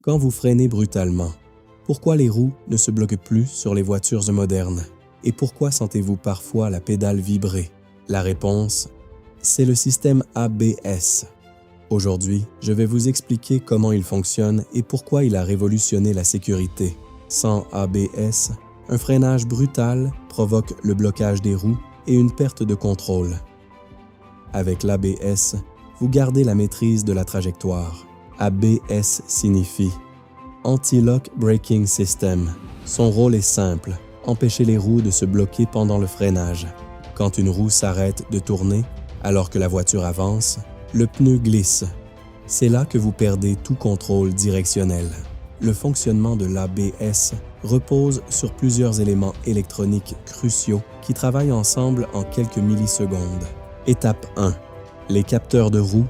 Quand vous freinez brutalement, pourquoi les roues ne se bloquent plus sur les voitures modernes? Et pourquoi sentez-vous parfois la pédale vibrer? La réponse, c'est le système ABS. Aujourd'hui, je vais vous expliquer comment il fonctionne et pourquoi il a révolutionné la sécurité. Sans ABS, un freinage brutal provoque le blocage des roues et une perte de contrôle. Avec l'ABS, vous gardez la maîtrise de la trajectoire. ABS signifie Anti-Lock Braking System. Son rôle est simple, empêcher les roues de se bloquer pendant le freinage. Quand une roue s'arrête de tourner, alors que la voiture avance, le pneu glisse. C'est là que vous perdez tout contrôle directionnel. Le fonctionnement de l'ABS repose sur plusieurs éléments électroniques cruciaux qui travaillent ensemble en quelques millisecondes. Étape 1. Les capteurs de roue.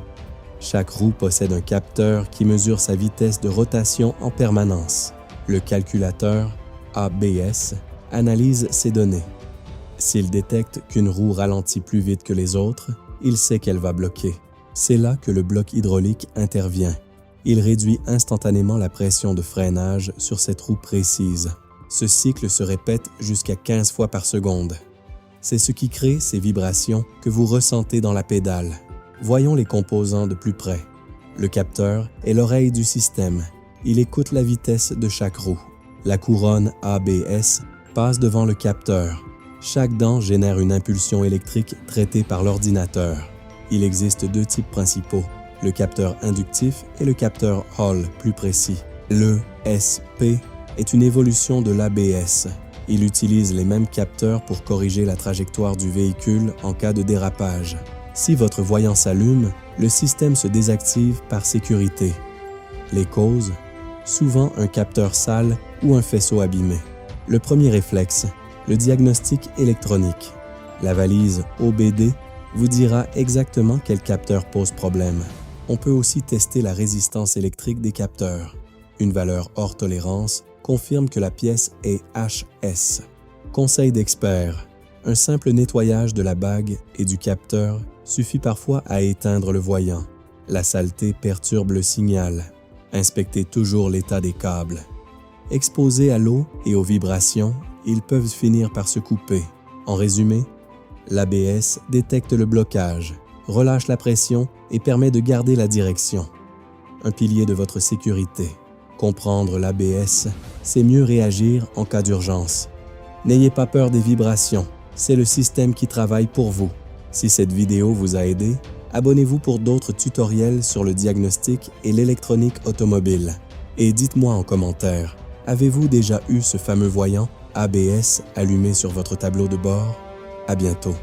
Chaque roue possède un capteur qui mesure sa vitesse de rotation en permanence. Le calculateur ABS analyse ces données. S'il détecte qu'une roue ralentit plus vite que les autres, il sait qu'elle va bloquer. C'est là que le bloc hydraulique intervient. Il réduit instantanément la pression de freinage sur cette roue précise. Ce cycle se répète jusqu'à 15 fois par seconde. C'est ce qui crée ces vibrations que vous ressentez dans la pédale. Voyons les composants de plus près. Le capteur est l'oreille du système. Il écoute la vitesse de chaque roue. La couronne ABS passe devant le capteur. Chaque dent génère une impulsion électrique traitée par l'ordinateur. Il existe deux types principaux, le capteur inductif et le capteur Hall plus précis. Le SP est une évolution de l'ABS. Il utilise les mêmes capteurs pour corriger la trajectoire du véhicule en cas de dérapage. Si votre voyant s'allume, le système se désactive par sécurité. Les causes? Souvent un capteur sale ou un faisceau abîmé. Le premier réflexe, le diagnostic électronique. La valise OBD vous dira exactement quel capteur pose problème. On peut aussi tester la résistance électrique des capteurs. Une valeur hors tolérance confirme que la pièce est HS. Conseil d'expert. Un simple nettoyage de la bague et du capteur suffit parfois à éteindre le voyant. La saleté perturbe le signal. Inspectez toujours l'état des câbles. Exposés à l'eau et aux vibrations, ils peuvent finir par se couper. En résumé, l'ABS détecte le blocage, relâche la pression et permet de garder la direction. Un pilier de votre sécurité. Comprendre l'ABS, c'est mieux réagir en cas d'urgence. N'ayez pas peur des vibrations, c'est le système qui travaille pour vous. Si cette vidéo vous a aidé, abonnez-vous pour d'autres tutoriels sur le diagnostic et l'électronique automobile. Et dites-moi en commentaire, avez-vous déjà eu ce fameux voyant ABS allumé sur votre tableau de bord? À bientôt.